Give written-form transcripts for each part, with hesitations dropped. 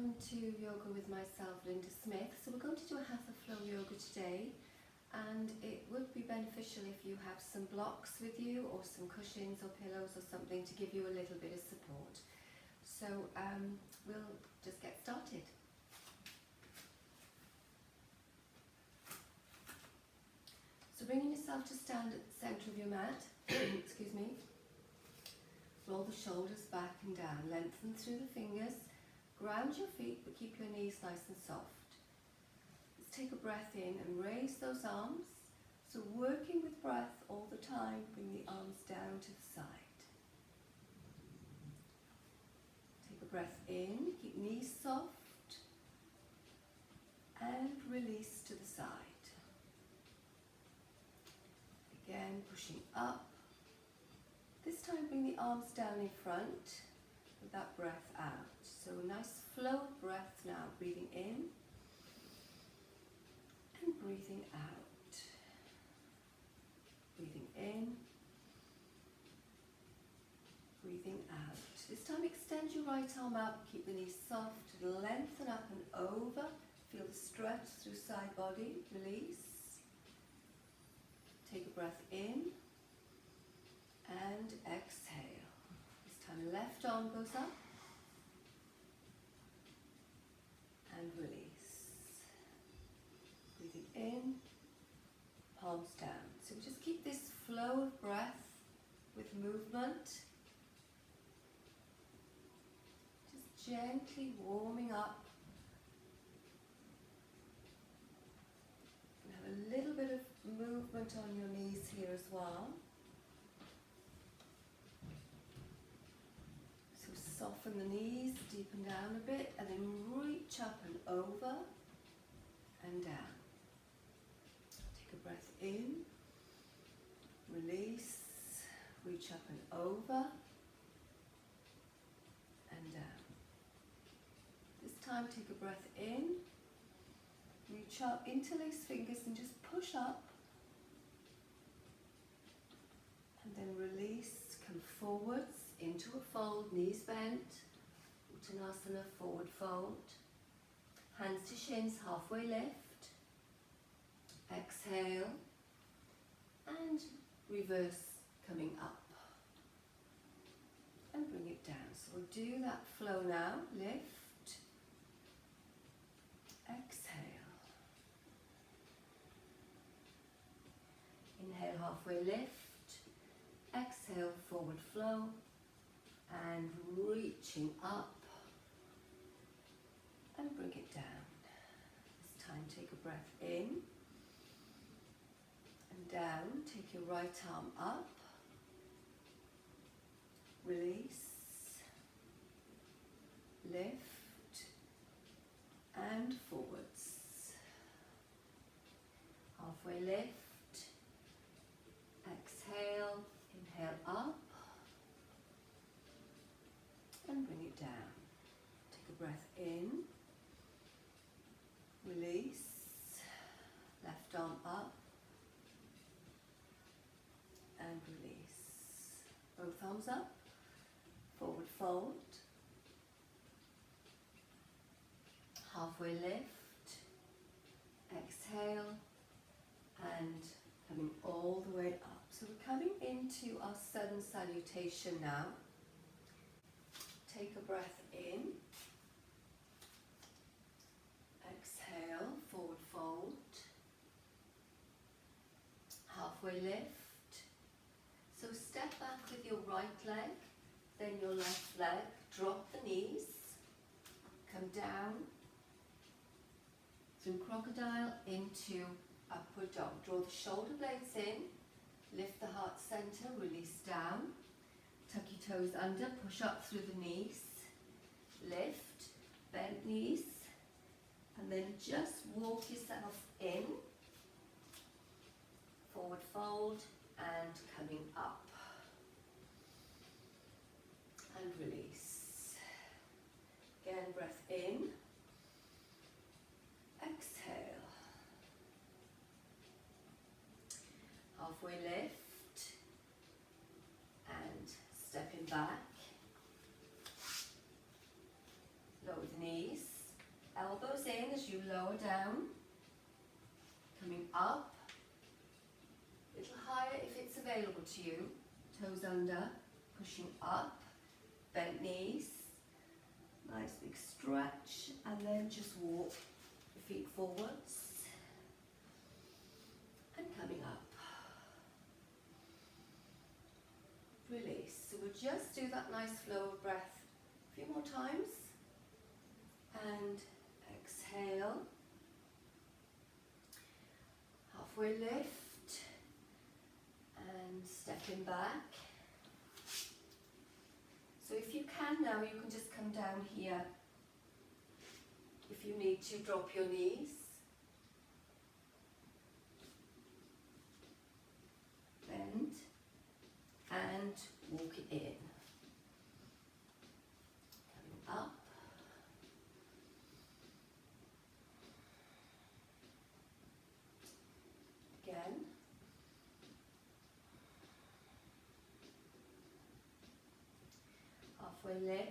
welcome to Yoga with myself, Linda Smith. So we're going to do a Hatha Flow Yoga today, and it would be beneficial if you have some blocks with you or some cushions or pillows or something to give you a little bit of support. So we'll just get started. So bringing yourself to stand at the centre of your mat, excuse me. Roll the shoulders back and down, lengthen through the fingers, ground your feet but keep your knees nice and soft. Let's take a breath in and raise those arms. So working with breath all the time, bring the arms down to the side. Take a breath in, keep knees soft, and release to the side. Again, pushing up. This time bring the arms down in front with that breath out. So a nice flow of breath now, breathing in and breathing out. Breathing in, breathing out. This time extend your right arm up, keep the knees soft, lengthen up and over. Feel the stretch through side body, release. Take a breath in and exhale. This time left arm goes up and release. Breathing in, palms down. So we just keep this flow of breath with movement. Just gently warming up. And have a little bit of movement on your knees here as well. Soften the knees, deepen down a bit, and then reach up and over and down. Take a breath in, release, reach up and over and down. This time take a breath in, reach up, interlace fingers and just push up, and then release, come forwards into a fold, knees bent, Uttanasana, forward fold, hands to shins, halfway lift, exhale, and reverse coming up, and bring it down. So we'll do that flow now, lift, exhale, inhale, halfway lift, exhale, forward flow, and reaching up and bring it down. This time take a breath in and down. Take your right arm up, release, lift and forwards. Halfway lift, exhale, inhale up and bring it down. Take a breath in, release, left arm up and release. Both arms up, forward fold, halfway lift, exhale and coming all the way up. So we're coming into our sudden salutation now. Take a breath in, exhale, forward fold, halfway lift. So step back with your right leg, then your left leg, drop the knees, come down through crocodile into upward dog. Draw the shoulder blades in, lift the heart center, release down. Tuck your toes under, push up through the knees, lift, bent knees, and then just walk yourself in, forward fold, and coming up, and release. Again, breath in, exhale, halfway lift, and stepping back, lower the knees, in as you lower down, coming up, a little higher if it's available to you, toes under, pushing up, bent knees, nice big stretch, and then just walk the feet forwards and coming up. Release. So we'll just do that nice flow of breath a few more times. And exhale. Halfway lift. And stepping back. So if you can now, you can just come down here. If you need to, drop your knees. Bend. And walk it in. Coming up. Again. Halfway lift.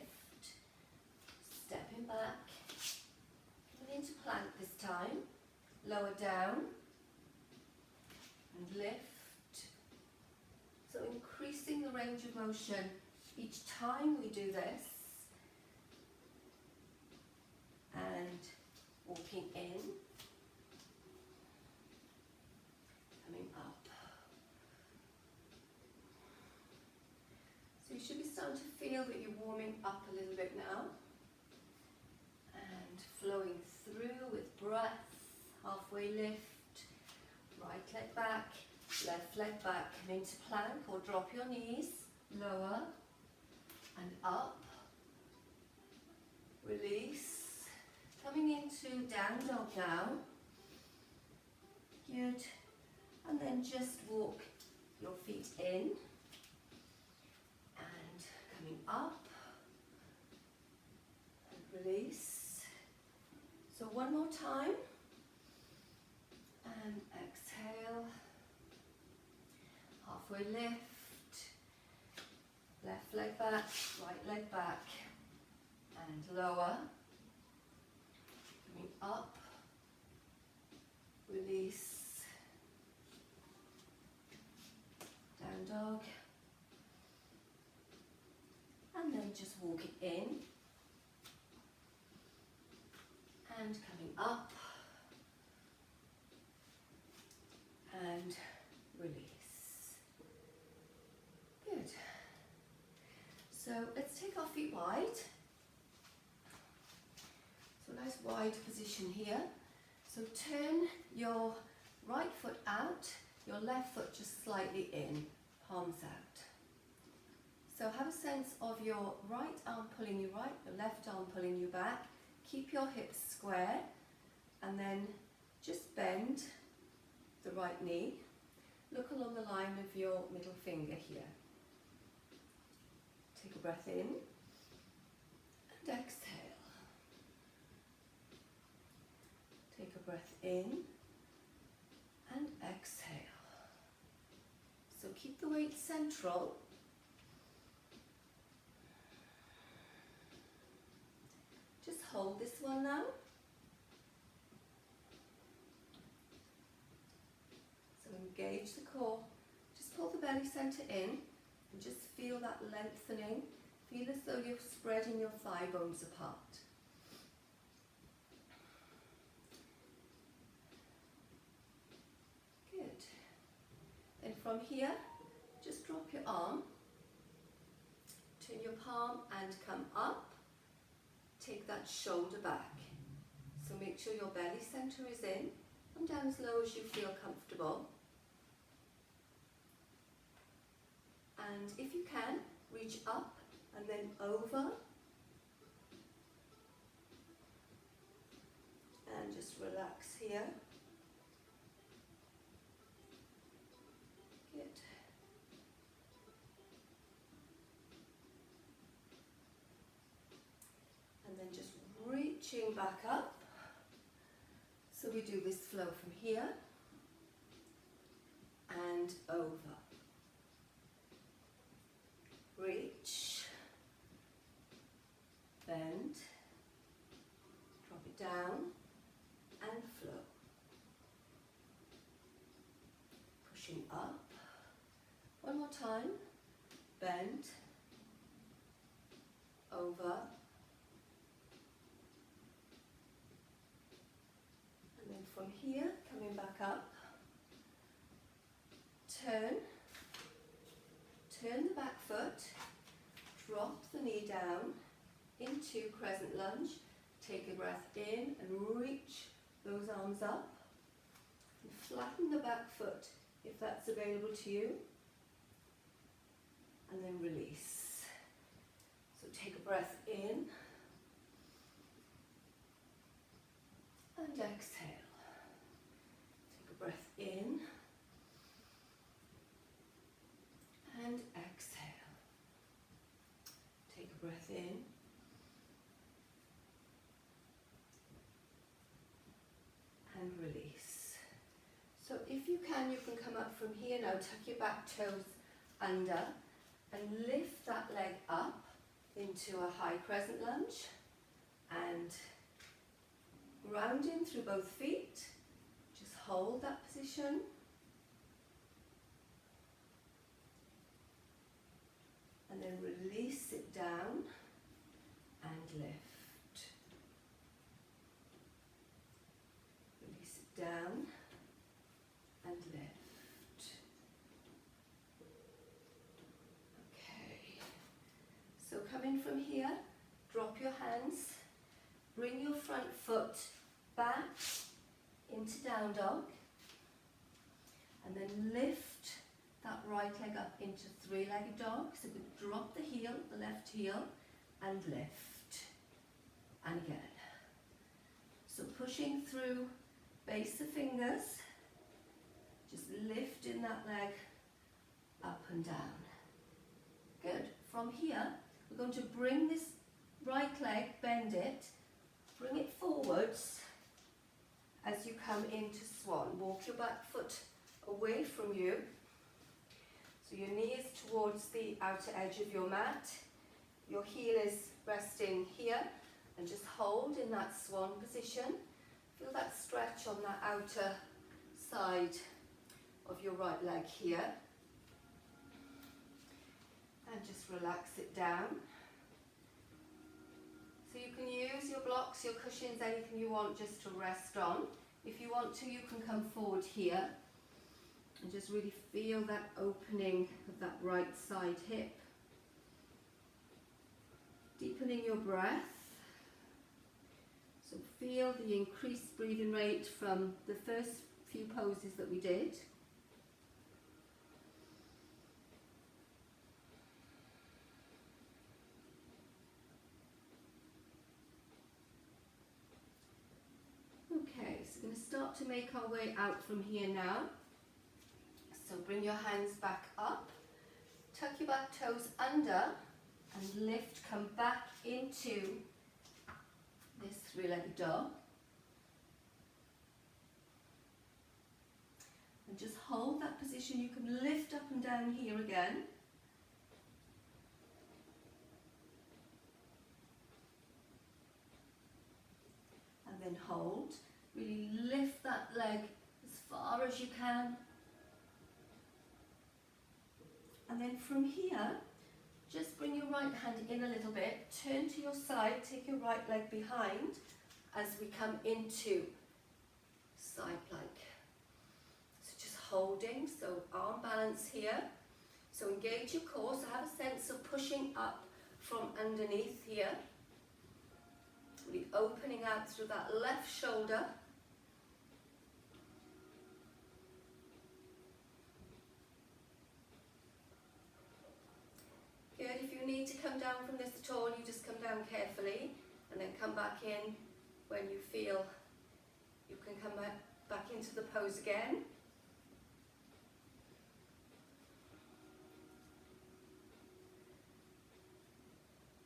Stepping back. Coming into plank this time. Lower down. And lift. So increasing the range of motion each time we do this. And walking in. Coming up. So you should be starting to feel that you're warming up a little bit now. And flowing through with breath. Halfway lift. Right leg back. Left leg back, come into plank or drop your knees, lower and up, release, coming into down dog now, good, and then just walk your feet in and coming up and release. So one more time and exhale. Halfway lift, left leg back, right leg back, and lower, coming up, release, down dog, and then just walk it in, and coming up, and release. Good. So let's take our feet wide. So nice wide position here. So turn your right foot out, your left foot just slightly in, palms out. So have a sense of your right arm pulling you right, your left arm pulling you back. Keep your hips square and then just bend the right knee. Look along the line of your middle finger here. Take a breath in and exhale. Take a breath in and exhale. So keep the weight central. Just hold this one now. So engage the core. Just pull the belly center in. And just feel that lengthening. Feel as though you're spreading your thigh bones apart. Good. Then from here, just drop your arm. Turn your palm and come up. Take that shoulder back. So make sure your belly center is in. Come down as low as you feel comfortable. And if you can, reach up and then over. And just relax here. Good. And then just reaching back up. So we do this flow from here and over. Reach, bend, drop it down, time. Bend, over, and then from here, coming back up, turn the back foot, drop the knee down into crescent lunge, take a breath in and reach those arms up, and flatten the back foot if that's available to you, and then release. So take a breath in and exhale. Take a breath in and exhale. Take a breath in and release. So if you can come up from here now, tuck your back toes under and lift that leg up into a high crescent lunge and ground in through both feet. Just hold that position. And then release it down and lift. Release it down and lift. Okay. So come in from here, drop your hands, bring your front foot back into down dog, and then lift that right leg up into three-legged dog. So we drop the heel, the left heel, and lift. And again. So pushing through, base the fingers, just lifting that leg up and down. Good. From here, we're going to bring this right leg, bend it, bring it forwards as you come into swan. Walk your back foot away from you. So your knee is towards the outer edge of your mat. Your heel is resting here, and just hold in that swan position. Feel that stretch on that outer side of your right leg here. And just relax it down. So you can use your blocks, your cushions, anything you want just to rest on. If you want to, you can come forward here and just really feel that opening of that right side hip. Deepening your breath. So feel the increased breathing rate from the first few poses that we did. Okay, so we're going to start to make our way out from here now. So bring your hands back up, tuck your back toes under, and lift, come back into this three-legged dog. And just hold that position. You can lift up and down here again. And then hold. Really lift that leg as far as you can. And then from here, just bring your right hand in a little bit, turn to your side, take your right leg behind as we come into side plank. So just holding, so arm balance here. So engage your core, so have a sense of pushing up from underneath here. Really opening out through that left shoulder. Good. If you need to come down from this at all, you just come down carefully and then come back in when you feel you can come back into the pose again.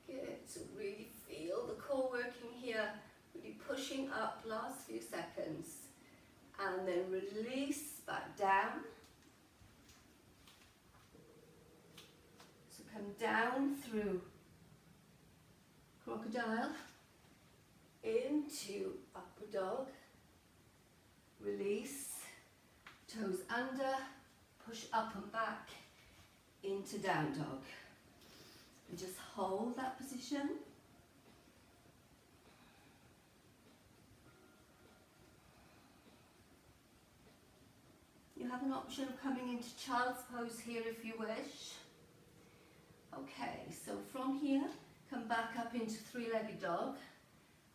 Good. So really feel the core working here, really pushing up last few seconds. And then release back down. Come down through crocodile, into upward dog, release, toes under, push up and back, into down dog. And just hold that position. You have an option of coming into child's pose here if you wish. Okay, so from here, come back up into three-legged dog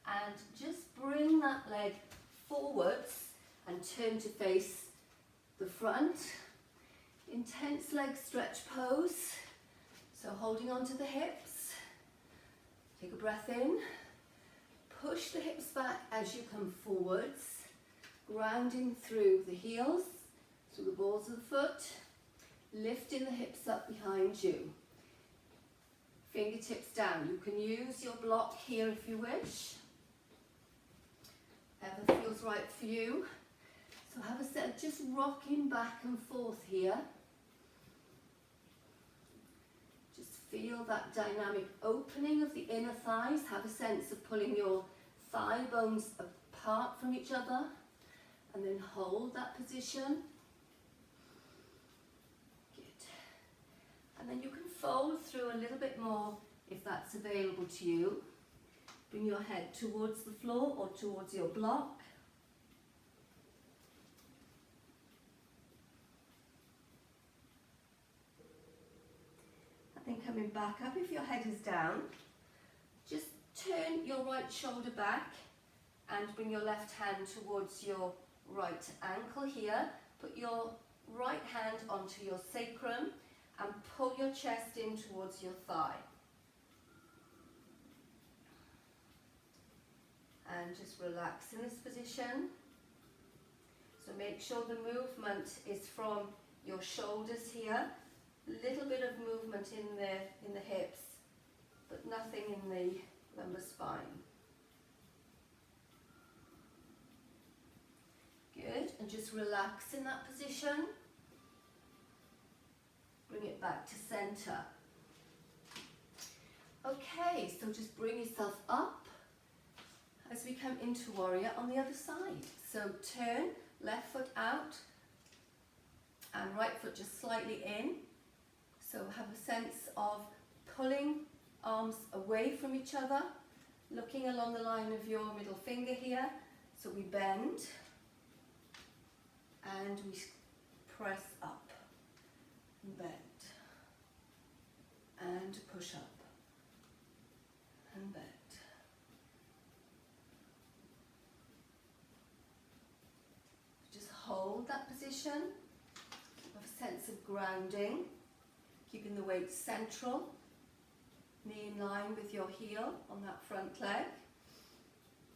and just bring that leg forwards and turn to face the front. Intense leg stretch pose. So holding onto the hips. Take a breath in. Push the hips back as you come forwards. Grounding through the heels, through the balls of the foot. Lifting the hips up behind you. Fingertips down. You can use your block here if you wish. Whatever feels right for you. So have a set, just rocking back and forth here. Just feel that dynamic opening of the inner thighs. Have a sense of pulling your thigh bones apart from each other. And then hold that position. Good. And then you can fold through a little bit more if that's available to you. Bring your head towards the floor or towards your block. And then coming back up, if your head is down, just turn your right shoulder back and bring your left hand towards your right ankle here. Put your right hand onto your sacrum and pull your chest in towards your thigh. And just relax in this position. So make sure the movement is from your shoulders here. Little bit of movement in the hips, but nothing in the lumbar spine. Good, and just relax in that position. Bring it back to center. Okay, so just bring yourself up as we come into warrior on the other side. So turn, left foot out and right foot just slightly in. So have a sense of pulling arms away from each other, looking along the line of your middle finger here. So we bend and we press up and bend and push up and bend. Just hold that position of a sense of grounding, keeping the weight central, knee in line with your heel on that front leg,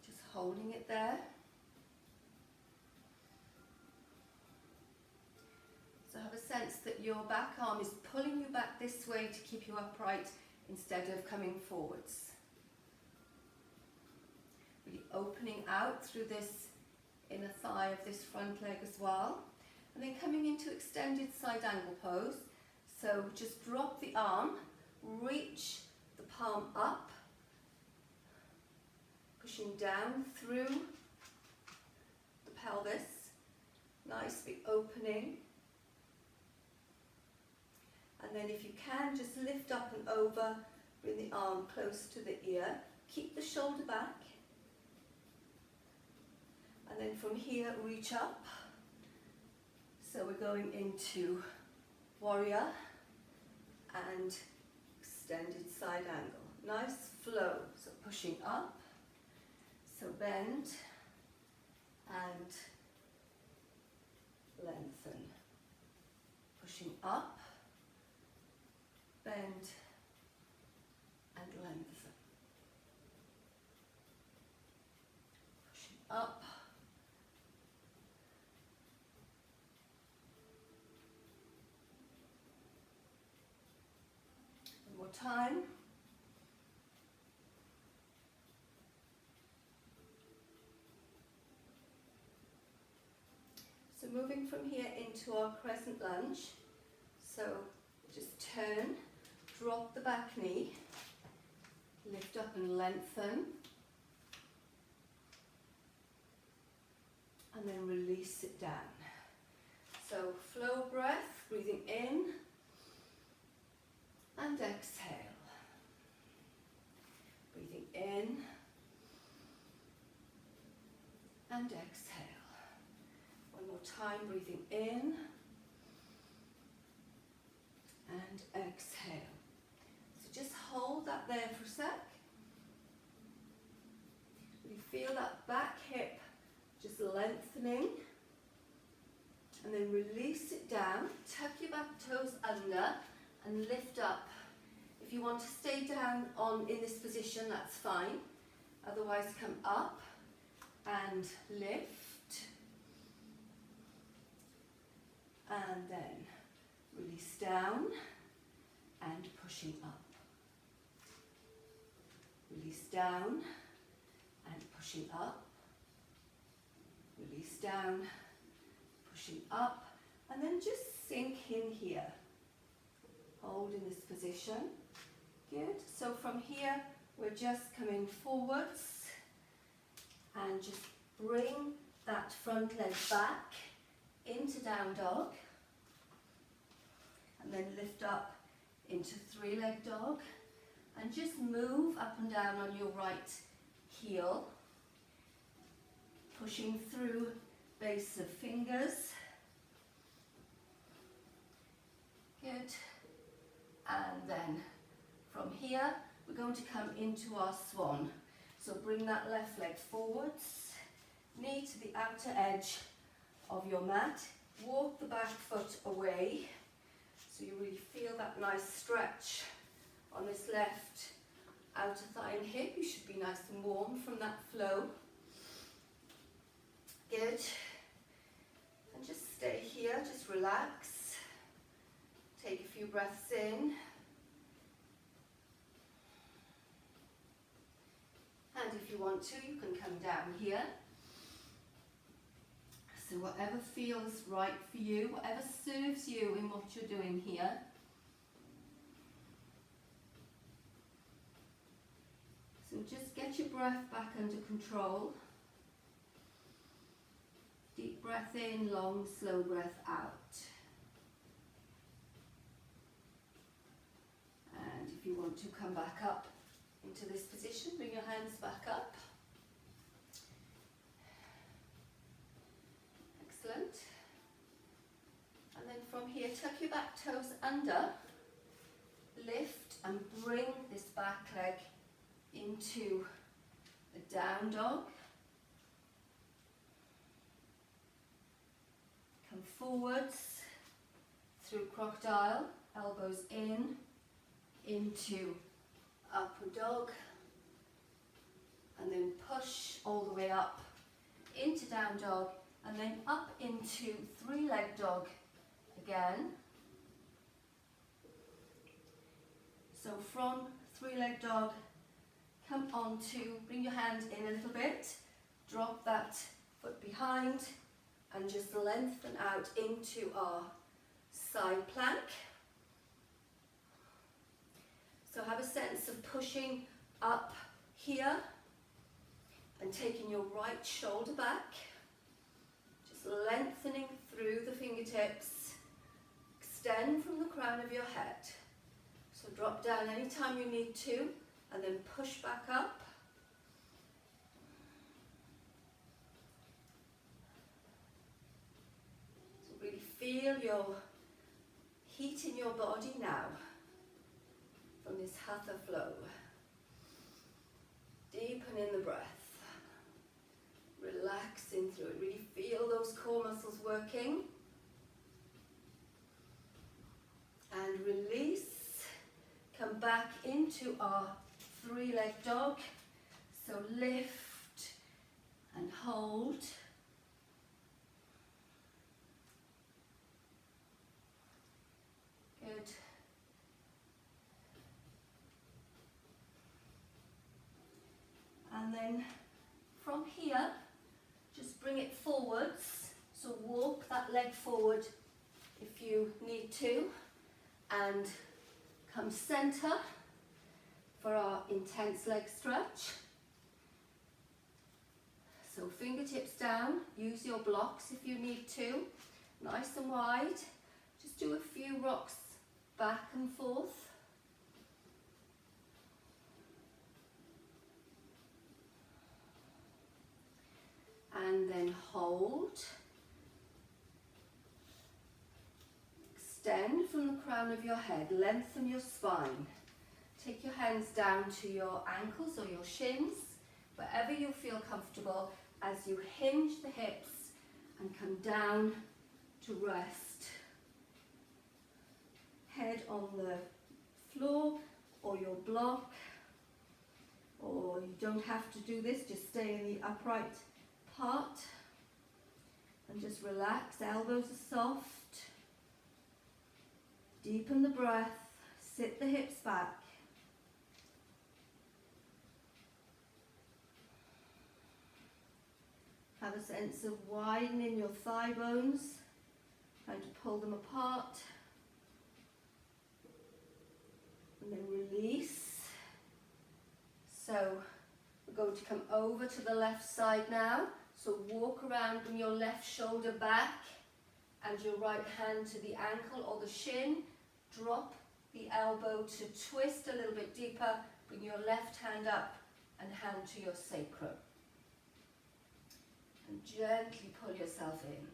just holding it there. So have a sense that your back arm is pulling you back this way to keep you upright instead of coming forwards. Really opening out through this inner thigh of this front leg as well. And then coming into extended side angle pose. So just drop the arm, reach the palm up, pushing down through the pelvis, nice big opening. And then if you can, just lift up and over, bring the arm close to the ear, keep the shoulder back. And then from here, reach up. So we're going into warrior and extended side angle. Nice flow, so pushing up, so bend and lengthen. Pushing up, bend and lengthen. Pushing up, one more time. So moving from here into our crescent lunge. So just turn, drop the back knee, lift up and lengthen, and then release it down. So flow breath, breathing in and exhale. Breathing in and exhale. One more time, breathing in and exhale. So just hold that there for a sec. You feel that back hip just lengthening, and then release it down. Tuck your back toes under and lift up. If you want to stay down in this position, that's fine. Otherwise, come up and lift, and then release down and pushing up. Release down and pushing up. Release down, pushing up, and then just sink in here. Hold in this position. Good. So from here, we're just coming forwards and just bring that front leg back into down dog, and then lift up into three-leg dog, and just move up and down on your right heel, pushing through base of fingers. Good. And then from here, we're going to come into our swan. So bring that left leg forwards, knee to the outer edge of your mat. Walk the back foot away, so you really feel that nice stretch on this left outer thigh and hip. You should be nice and warm from that flow. Good. And just stay here, just relax. Take a few breaths in. And if you want to, you can come down here. So whatever feels right for you, whatever serves you in what you're doing here. So just get your breath back under control. Deep breath in, long, slow breath out. And if you want to come back up into this position, bring your hands back up. Excellent. And then from here, tuck your back toes under, lift and bring this back leg into a down dog. Come forwards through crocodile, elbows in, into upward dog, and then push all the way up into down dog, and then up into three-leg dog again. So from three-leg dog, come on to, bring your hand in a little bit, drop that foot behind, and just lengthen out into our side plank. So have a sense of pushing up here and taking your right shoulder back, just lengthening through the fingertips, extend from the crown of your head. So drop down anytime you need to, and then push back up. So really feel your heat in your body now from this hatha flow. Deepen in the breath. Relaxing through it. Really feel those core muscles working. And release. Come back into our three-leg dog. So lift and hold. Good. And then from here, just bring it forwards. So walk that leg forward if you need to, and come center for our intense leg stretch. So fingertips down, use your blocks if you need to, nice and wide. Just do a few rocks back and forth. hold. Extend from the crown of your head, lengthen your spine. Take your hands down to your ankles or your shins, wherever you feel comfortable, as you hinge the hips and come down to rest. Head on the floor or your block, or you don't have to do this, just stay in the upright part and just relax. Elbows are soft. Deepen the breath, sit the hips back. Have a sense of widening your thigh bones, trying to pull them apart. And then release. So we're going to come over to the left side now. So walk around, bring your left shoulder back and your right hand to the ankle or the shin. Drop the elbow to twist a little bit deeper. Bring your left hand up and hand to your sacrum. And gently pull yourself in.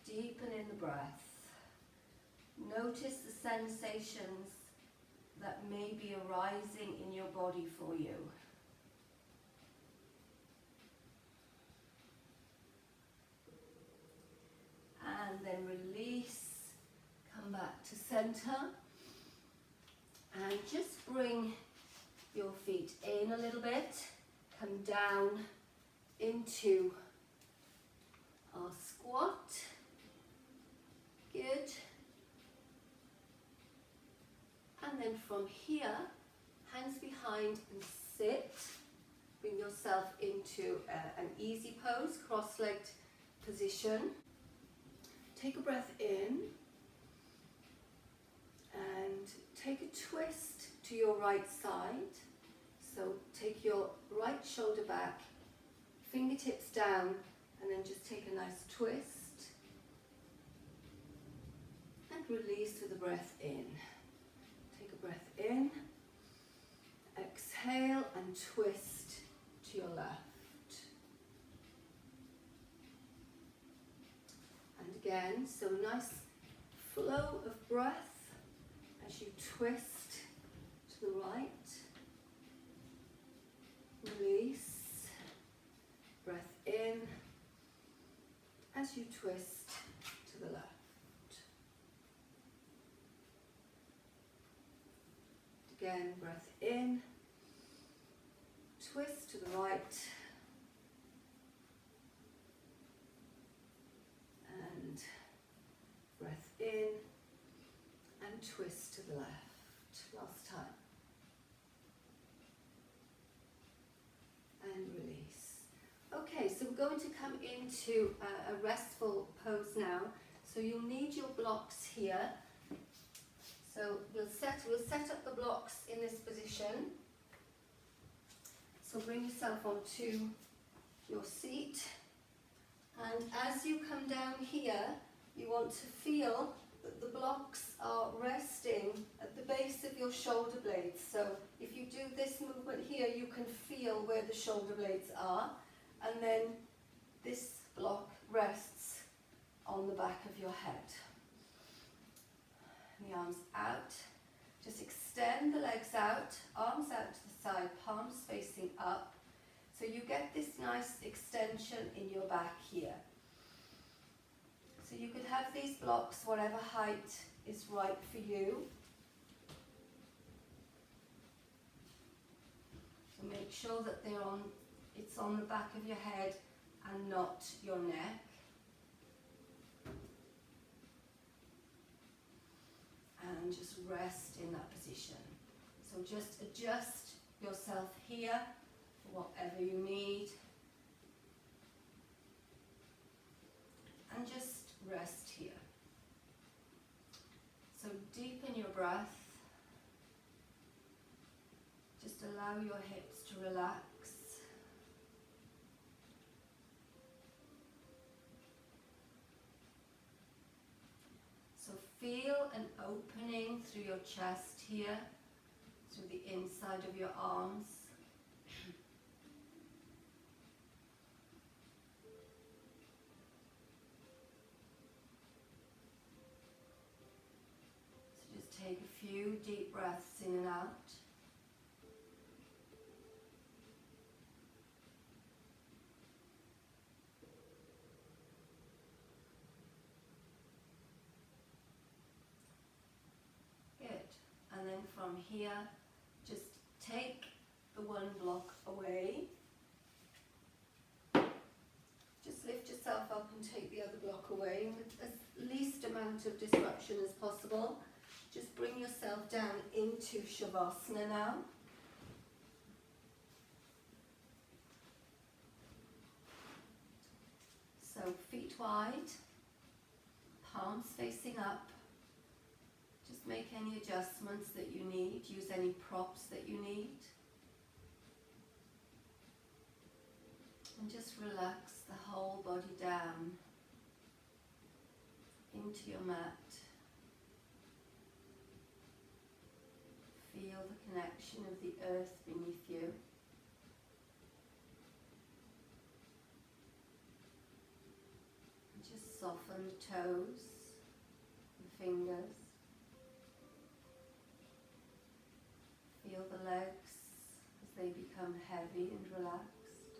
Deepen in the breath. Notice the sensations that may be arising in your body for you. And then release, come back to center, and just bring your feet in a little bit, come down into our squat. Good. And then from here, hands behind and sit. Bring yourself into an easy pose, cross-legged position. Take a breath in and take a twist to your right side. So take your right shoulder back, fingertips down, and then just take a nice twist. And release with the breath in. Take a breath in, exhale and twist to your left. And again, so nice flow of breath as you twist to the right. Release, breath in as you twist to the left. Again, breath in, twist to the right, and breath in and twist to the left. Last time. And release. Okay, so we're going to come into a restful pose now. So you'll need your blocks here. So we'll set up the blocks in this position. So bring yourself onto your seat. And as you come down here, you want to feel that the blocks are resting at the base of your shoulder blades. So if you do this movement here, you can feel where the shoulder blades are. And then this block rests on the back of your head. The arms out. Just extend the legs out, arms out to the side, palms facing up. So you get this nice extension in your back here. So you could have these blocks whatever height is right for you. So make sure that it's on the back of your head and not your neck. And just rest in that position. So just adjust yourself here for whatever you need. And just rest here. So deepen your breath. Just allow your hips to relax. So feel an opening through your chest here, through the inside of your arms. So just take a few deep breaths in and out. And then from here, just take the one block away. Just lift yourself up and take the other block away with the least amount of disruption as possible. Just bring yourself down into Shavasana now. So feet wide, palms facing up. Just make any adjustments that you need, use any props that you need. And just relax the whole body down into your mat. Feel the connection of the earth beneath you. And just soften the toes, the fingers. Feel the legs as they become heavy and relaxed.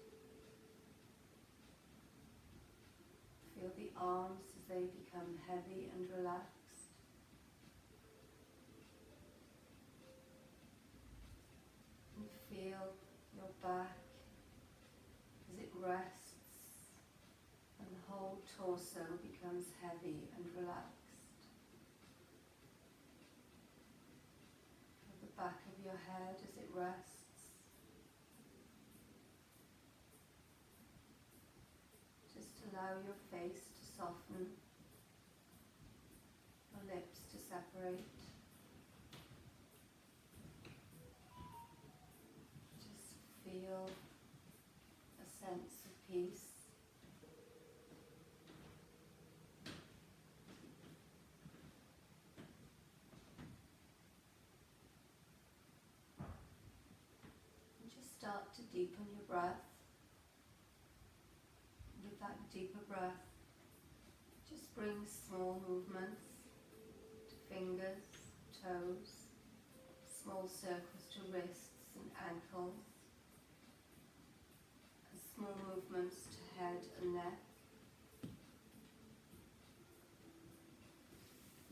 Feel the arms as they become heavy and relaxed. And feel your back as it rests and the whole torso becomes heavy and relaxed. Back of your head as it rests. Just allow your face to soften, your lips to separate. Just feel a sense of peace. Start to deepen your breath. With that deeper breath, just bring small movements to fingers, toes, small circles to wrists and ankles, and small movements to head and neck.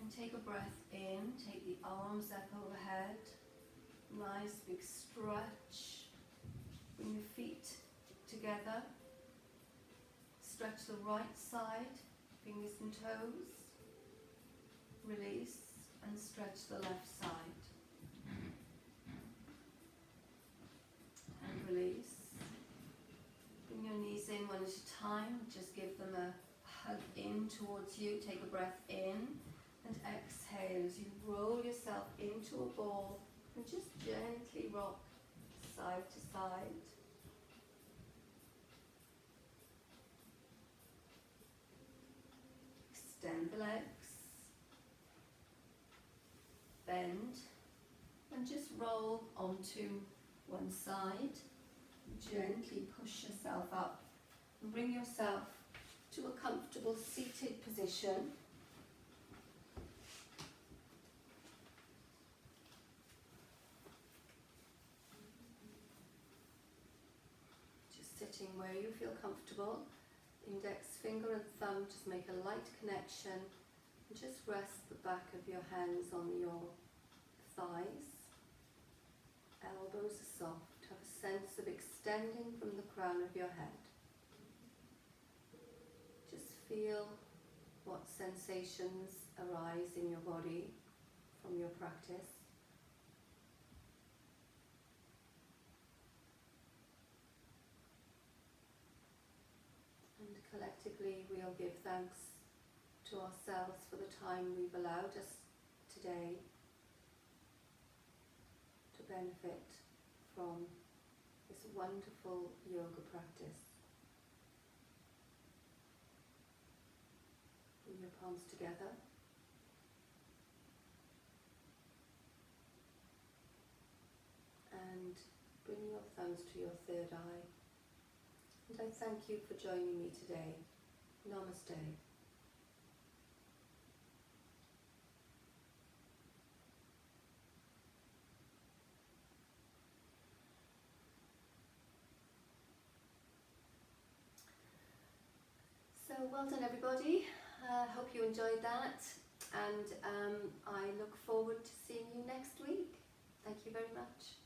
And take a breath in, take the arms up overhead, nice big stretch. Bring your feet together, stretch the right side, fingers and toes, release and stretch the left side, and release. Bring your knees in one at a time, just give them a hug in towards you, take a breath in and exhale as you roll yourself into a ball and just gently rock side to side. Extend the legs, bend, and just roll onto one side. Gently push yourself up and bring yourself to a comfortable seated position. Sitting where you feel comfortable, index finger and thumb just make a light connection and just rest the back of your hands on your thighs. Elbows are soft, have a sense of extending from the crown of your head. Just feel what sensations arise in your body from your practice. And collectively we'll give thanks to ourselves for the time we've allowed us today to benefit from this wonderful yoga practice. Bring your palms together. thumbs to your third eye. And I thank you for joining me today. Namaste. So well done everybody. Hope you enjoyed that, and I look forward to seeing you next week. Thank you very much.